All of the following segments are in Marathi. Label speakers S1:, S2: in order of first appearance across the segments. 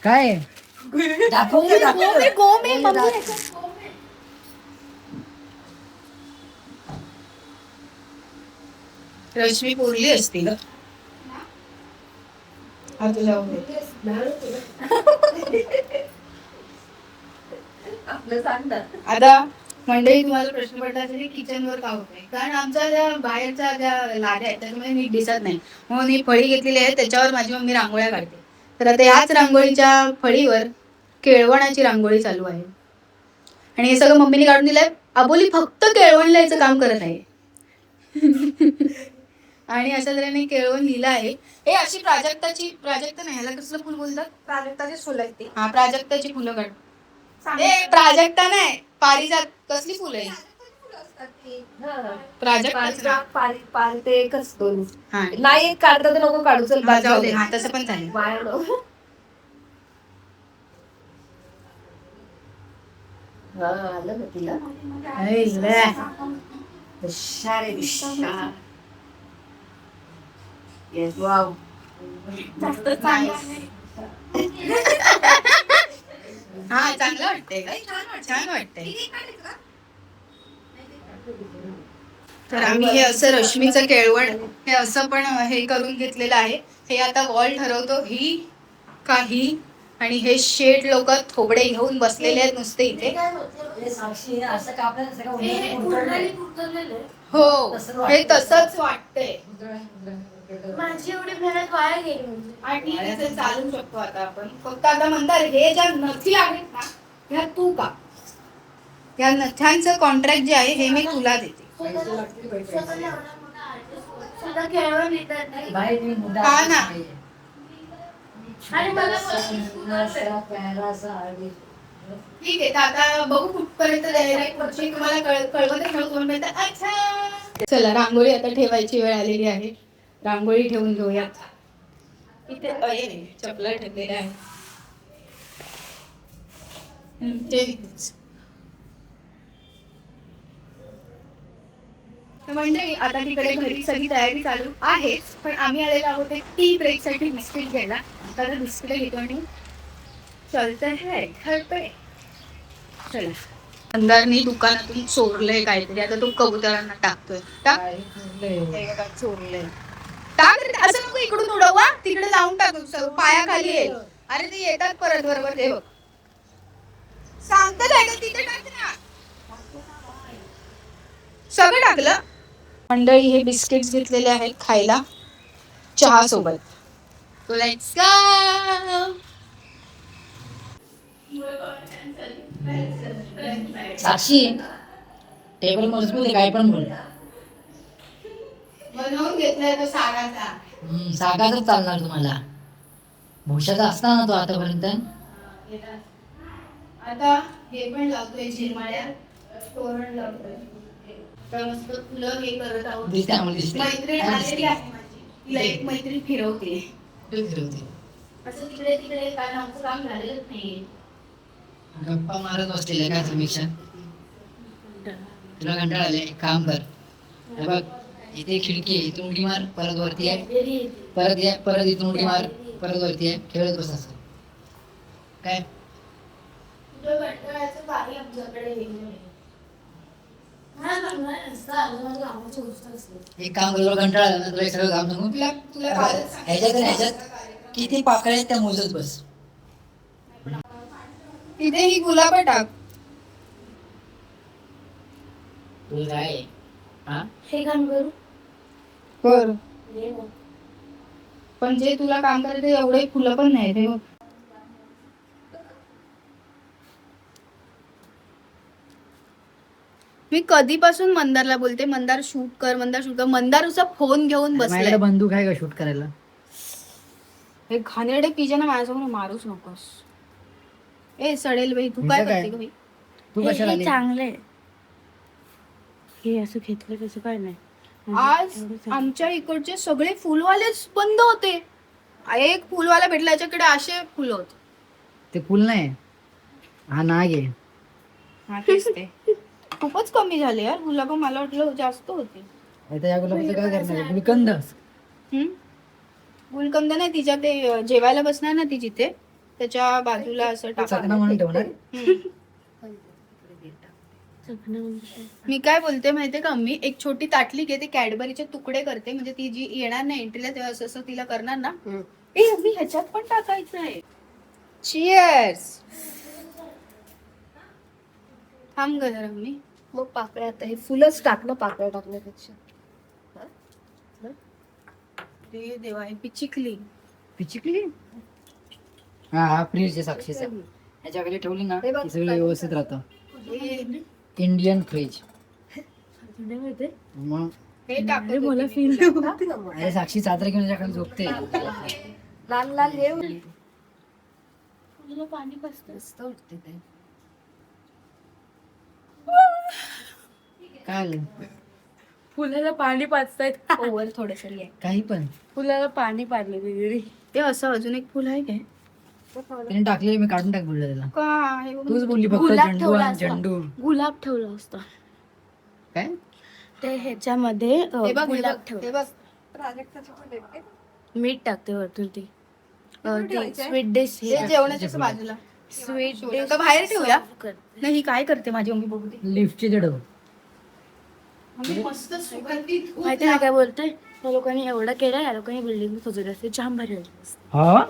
S1: काय
S2: रश्मी बोलली असती ग. आता मंडळी तुम्हाला प्रश्न पडला असेल किचन वर का होतंय, कारण आमच्या ज्या बाहेरच्या ज्या लाद्या आहेत त्याच्यामध्ये नीट दिसत नाही, म्हणून ही फळी घेतलेली आहे, त्याच्यावर माझी मम्मी रांगोळ्या काढते. तर आता ह्याच रांगोळीच्या फळीवर केळवणाची रांगोळी चालू आहे आणि हे सगळं मम्मीने काढून दिलंय. अबोली फक्त केळवण लिहायचं काम करत आहे. आणि अशा तऱ्हेने केळवण लिहिलं आहे. हे अशी प्राजक्ताची, प्राजक्त नाही ह्याला कसलं फुल बोलतात,
S3: प्राजक्ताचीच फुलं आहेत ती.
S2: हा प्राजक्ताची फुलं काढ. ए प्राजक्ता नाही, पारिजात. कसली फुलं आहे प्राजक्ता?
S3: ते एकच दोन
S2: हा
S3: नाही काढता तर नको काढू, चल
S2: हा, जाऊ दे. हा तसं पण चालेल.
S3: आलं ना तिला. Yes, wow.
S2: हा चांगलं वाटतंय का, छान वाटतंय. तर आम्ही हे असं रश्मीचं केळवण हे असं पण हे करून घेतलेलं आहे. हे आता वॉल ठरवतो, ही का ही. आणि हे शेड लोक थोबडे घेऊन बसलेले आहेत नुसते इथे. हो हे तसंच वाटतंय.
S4: माझी एवढी मेहनत वाया गेली.
S2: आणि ते चालू शकतो आता आपण. फक्त आता म्हणतात हे ज्या नथी आहेत ना ह्या तू का, या नथ्यांचं कॉन्ट्रॅक्ट जे आहे हे मी तुला देते.
S4: सुद्धा केळवण लिहितात नाही.
S2: हा ना.
S4: आणि मला
S2: ठीक आहे, तर आता बघू कुठपर्यंत तुम्हाला कळवतच नव्हतं. अच्छा चला, रांगोळी आता ठेवायची वेळ आलेली आहे. रांगोळी ठेवून घेऊयात. इथे चपला ठेवलेल्या आहे. म्हणजे आता तिकडे घरी सगळी तयारी चालू आहे, पण आम्ही आलेलो आहोत टी ब्रेक साठी बिस्किट घ्यायला. आता बिस्किट घेतो आणि चलतंय. चला, अंधारनी दुकानातून चोरलंय काहीतरी, आता तो कबुतरांना टाकतोय. चोरलंय टाक. असं नको इकडून उडवा, तिकडे जाऊन टाकू, पायाखाली येईल. अरे ते येतात परत बरोबर. ते बघ सांगतात आहे का, तिथे टाक ना. सगळं टाकलं. मंडळी हे बिस्किट्स घेतलेले आहेत खायला चहा सोबत. So let's go.
S1: Sakshi table मजबूत आहे, काय पण बोल.
S2: बनवून घेतलाय तो सागाचा.
S1: सागाच चालणार तुम्हाला. भूषाचा असता ना तो आतापर्यंत.
S2: आता हे पण लावतोय झिरमाळ्या, तोरण लावतोय. तर मस्त फुलं हे करत आहोत. मैत्रीण आलेली आहे माझी, तिला एक मैत्रीण फिरवते. असं तिकडे तिकडे, कारण आमचं काम झालेलंच नाहीये.
S1: गप्पा मारत बसलेले काय समीक्षा. तुला कंटाळा आले, काम कर. बघ इथे खिडकी आहे, इथून उडी मार, परत वरती आहे, परत ये, परत इथून उडी मार, परत वरती आहे. खेळत बस असं काय.
S4: कंटाळ्याचं काही आमच्याकडे
S1: एक काम कर, कंटाळा आला ना तुला सगळं काम सांगून ह्याच्यात किती पाकळ्या आहेत त्या मोजत बस.
S2: तिथे ही गुलाब टाक.
S1: तुझं काय
S4: हे काम करू
S2: कर. पण जे तुला काम करायचं एवढे फुलं पण नाही ते. मी कधीपासून मंदारला बोलते, मंदार शूट कर, मंदार शूट कर. मंदार उसा फोन घेऊन बसलाय.
S1: बंदूक आहे का शूट करायला.
S2: हे घाणेरडे पिजाना माझ्यासमोर मारूच नकोस. ए सडेल बाई, तू काय करते बाई.
S1: तू कशाला आली?
S4: चांगले हे असं घेतलं तसं काय नाही.
S2: आज आमच्या इकडचे सगळे फुलवालेच बंद होते. एक फुलवाला भेटला, याच्याकडे असे फुलं होते.
S1: ते फुल नाही, हा नाग आहे.
S2: हा तेच ते. खूपच कमी झाले यार गुलाब, मला वाटलं जास्त होते.
S1: आता या गुलाबाचं काय करणार, गुलकंद.
S2: गुलकंद नाही, तिच्या ते जेवायला बसणार ना ती जिथे, त्याच्या बाजूला असं
S1: चकना
S2: टाका.
S1: म्हणून ठेवणार.
S2: मी काय बोलते माहितीये का, मी एक छोटी ताटली घेते, कॅडबरीचे तुकडे करते, म्हणजे ती जी येणार ना एंट्रीला तेव्हा असं असं तिला करणार ना. ए मी ह्याच्यात पण टाकायचं आहे. चिअर्स. थांब ग जरा मी.
S3: मग पाकळ्या आता हे फुलच टाक ना पाकळ्या टाकण्यापेक्षा.
S2: ते देवा हे पिचिकली.
S1: पिचिकली. हा फ्रीज आहे साक्षीचा. ह्याच्याकडे ठेवली ना
S3: हे बघ,
S1: की सगळं व्यवस्थित राहतं.
S2: हे
S1: इंडियन फ्रीज. मग
S2: टाकते
S4: मला फील
S3: टाक ना मग.
S1: अरे साक्षी चादर घेऊन त्याच्याकडे झोपते.
S3: लाल लाल हे
S4: पाणी पाजतं.
S3: मस्त उठते ते.
S1: काय आलं?
S4: फुलाला पाणी पाजतायत.
S3: ओव्हर थोडस आहे.
S1: काही पण
S4: फुलाला पाणी पाडलं तिथे.
S2: ते असं अजून एक फुल आहे काय?
S1: त्याने टाकलेलं मी काढून टाक बोललो त्याला.
S2: काय
S1: तूच बोलली फक्त
S4: गुलाब
S1: झेंडू
S4: ठेवला
S1: आणि
S4: असता.
S1: झेंडू.
S4: गुलाब ठेवलं असतं
S1: काय
S4: ते ह्याच्यामध्ये.
S2: हे बघ, हे
S4: गुलाब
S2: बघ,
S4: ठेवलं.
S2: हे बघ.
S4: मीठ टाकते वरतून ती
S3: ठेवायचंय?
S4: Sweet dish.
S2: हे जेवणाच्या असं बाजूला.
S4: स्वीट
S2: का
S4: डिश
S2: बाहेर ठेवूया? नाही ही काय करते माझी मम्मी बघू दे.
S1: लिफ्टची जडव.
S2: मम्मी मस्त सुगंधित खूप
S4: माहिती आहे काय बोलते, या लोकांनी एवढं केलं, या लोकांनी बिल्डिंग सजवली असते. जाम भारी वाटलं असतं.
S1: हा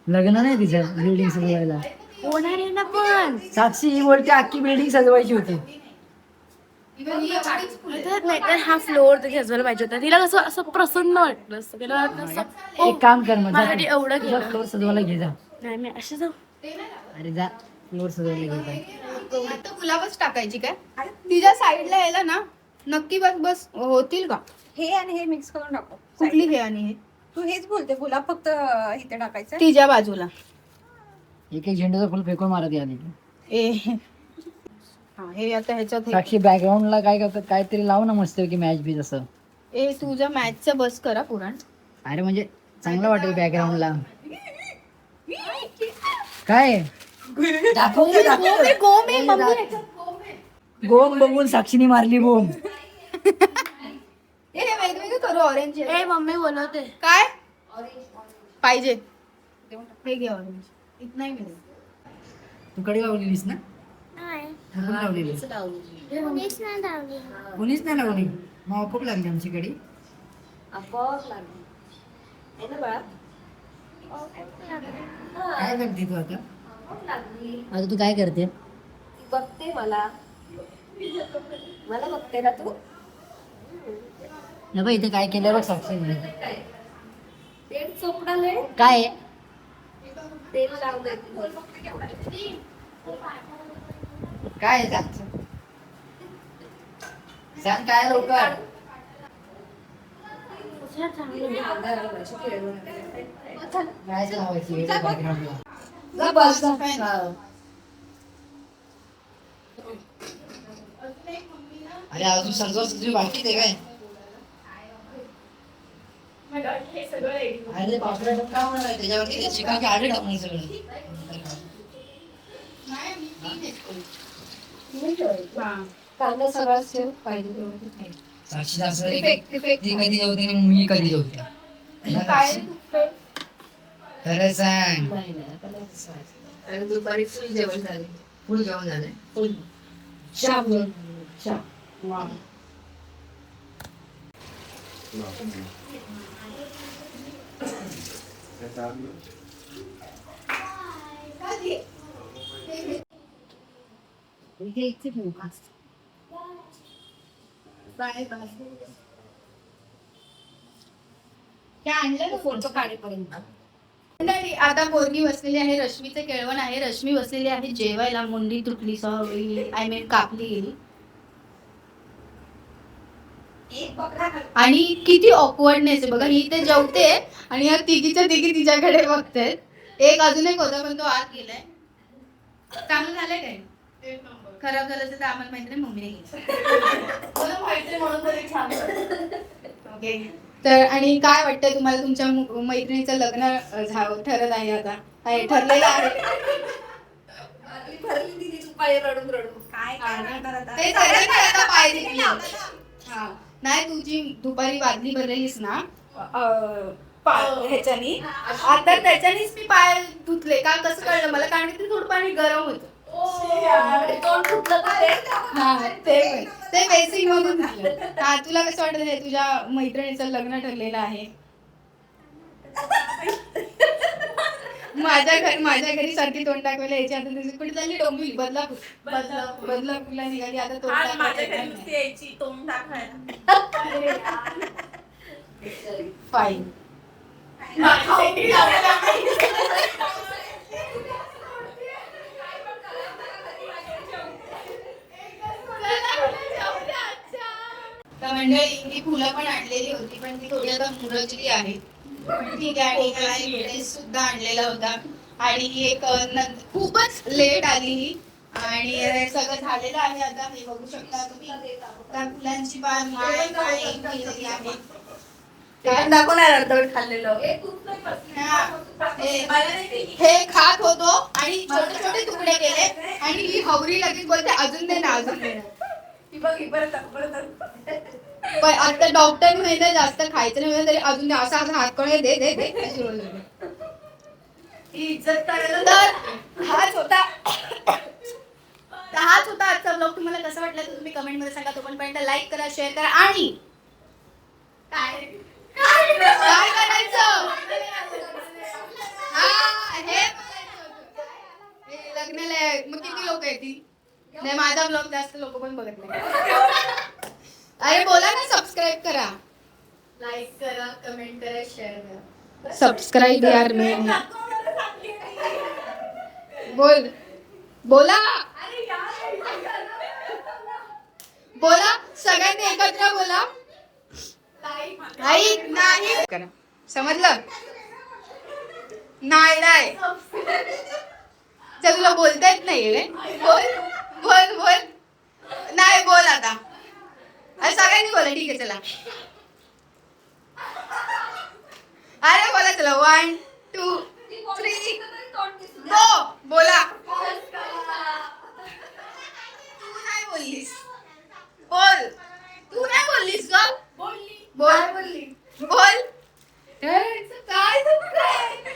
S1: लग्न नाही तिचं बिल्डिंग सजवायला.
S4: होणार आहे ना पण.
S1: साक्षी ही बोलते अख्खी बिल्डिंग सजवायची होती.
S2: Even ही एवढीच फुलं.
S4: नाहीतर हा फ्लोअर तरी सजवायला पाहिजे होता. तिला कसं असं प्रसन्न वाटलं असतं. तिला वाटलं असं
S1: एक काम कर मग
S4: माझ्यासाठी एवढं केलं.
S1: फ्लोर सजवायला घे जा.
S4: नाही मी अशी जाऊ.
S1: अरे जा फ्लोर सजवायला घे जा.
S2: आता गुलाबच टाकायची काय? तिच्या साईडला यायला ना नक्की बस बस होतील का?
S5: हे आणि हे मिक्स करून टाकू.
S2: कुठली हे आणि हे?
S5: तू हेच बोलते गुलाब फक्त इथे टाकायचं.
S2: तिच्या बाजूला.
S1: एक एक झेंडूचं फुल फेकून मारत या.
S2: ए हा हे आता ह्याच्यात हे.
S1: साक्षी बॅकग्राऊंडला काय करतात काहीतरी लाव ना मस्त की मॅच बी असं.
S2: ए तुझ्या मॅचचं बस करा पुराण.
S1: अरे म्हणजे चांगलं वाटेल बॅकग्राऊंडला. काय दाखव ना, दाखव. गोम बघून साक्षीने मारली बोम.
S2: ए हे वेगवेगळे करू ऑरेंज.
S4: ए मम्मी बोलवते.
S2: काय पाहिजे? हे घे ऑरेंज. इथनाही मिळेल.
S1: तू कडी लावलेलीस ना? आपण लावलेली. कोणीच नाही लावली. मग खूप लागली आमची कडी.
S3: आपोआप लागली. है ना बाळा?
S1: काय करते तू आता?
S3: लागली.
S1: आता तू काय करते?
S3: बघते मला. मला बघते ना तू.
S1: न बघ इथे काय केलं बघ साक्षी.
S3: तेल चोपडाले.
S1: काय
S3: तेल लावलंय.
S1: काय सांग काय लवकर. काय लावायची बॅकग्राऊंडला.
S3: बस.
S1: अरे अजून सजवा तुझी बाकी आहे काय? अरे पापड्या का होणार आहे त्याच्यावरती चिकन आडे टाकणार सगळं.
S3: कांदा सगळा सेव पाहिजे तेवढं.
S1: साक्षी असं ती कधी जेवते आणि मी कधी जेवते. खरं सांग.
S3: नाही नाही आता नाही सांगायचं. आणि दुपारी फुल जेवण झाले.
S1: फुल जेवण झालंय.
S3: फुल शाम शाम. हे इथे ठेवू का?
S2: काय आणलं?
S3: फोटो काढेपर्यंत.
S2: मंडळी, आता पोरगी बसलेली आहे. रश्मीचं केळवण आहे. रश्मी बसलेली आहे जेवायला. मुंडी तुटली, सॉरी आय मीन कापली गेली. आणि किती ऑकवर्डनेस आहे बघा. ही ते जेवते आणि या तिघीच्या तिघी तिच्याकडे बघते. एक अजून एक होता पण तो आत गेलाय. चांगलं झालंय काय? खराब झालं तर आम्हाला माहिती नाही, मम्मीने ओके. तर आणि काय वाटतंय तुम्हाला? तुमच्या मैत्रिणीचं लग्न ठरत आहे आता. काय ठरलेलं आहे?
S3: भरली दिली तू पाय रडून रडून.
S5: काय करणार आता?
S2: ते ठरलं नाही आता पायरी दिली. हा. नाही तुझी दुपारी बादली भरलेलीस ना
S5: ह्याच्यानी
S2: आता त्याच्यानीच मी पाय धुतले का कसं कळलं मला कारण की ते थोडं पाणी गरम होतं
S3: तोंड फुटलं का ते?
S2: हा ते बेसिक मधून झालं. हा तुला कसं वाटत आहे तुझ्या मैत्रिणीचं लग्न ठरलेलं आहे माझ्या घरी सारखी तोंड टाकवायला यायची आता तुझी कुठे चालली डोंबिवली बदलापूरला निघाली आता तोंड टाकवायला
S4: यायची तोंड टाकायला.
S2: फाईन तर मंडळी ही फुलं पण आणलेली होती पण ती थोडी आता मुरजली आहे पण ठीक आहे आणि ड्रेस सुद्धा आणलेला होता आणि एक खूपच लेट आली ही आणि सगळं झालेलं आहे आता हे बघू शकता तुम्ही त्या फुलांची बाग केलेली आहे
S3: दाखवणार अर्धवट खाल्लेलं.
S2: हे खात होतो आणि छोटे छोटे तुकडे केले आणि ही हवरी लगेच बोलते अजून दे ना अजून दे ना पण आता डॉक्टर म्हणते जास्त खायचं नाही तरी अजून दे असा असा हात कडे दे दे दे अशी बोलते.
S3: इज्जत करायला
S2: तर हाच होता आजचा ब्लॉग तुम्हाला कसा वाटला तर तुम्ही कमेंट मध्ये सांगा तोपर्यंत लाईक करा शेअर करा आणि काय करायचं हे लग्नाला मग किती लोक येतील नाही माझा ब्लॉग जास्त लोक पण बघत नाही अरे बोला ना सबस्क्राईब करा लाईक करा कमेंट करा शेअर करा सबस्क्राईब यार मी बोला सगळ्यांनी एकत्र बोला नाही करा समजलं नाही तुला बोलता येत नाही रे बोल नाही बोल आता सगळ्यांनी बोला ठीक आहे चला अरे बोला चला 1 2 3 गो बोला तू नाही बोललीस तू नाही बोललीस ग बोल काय दुःख आहे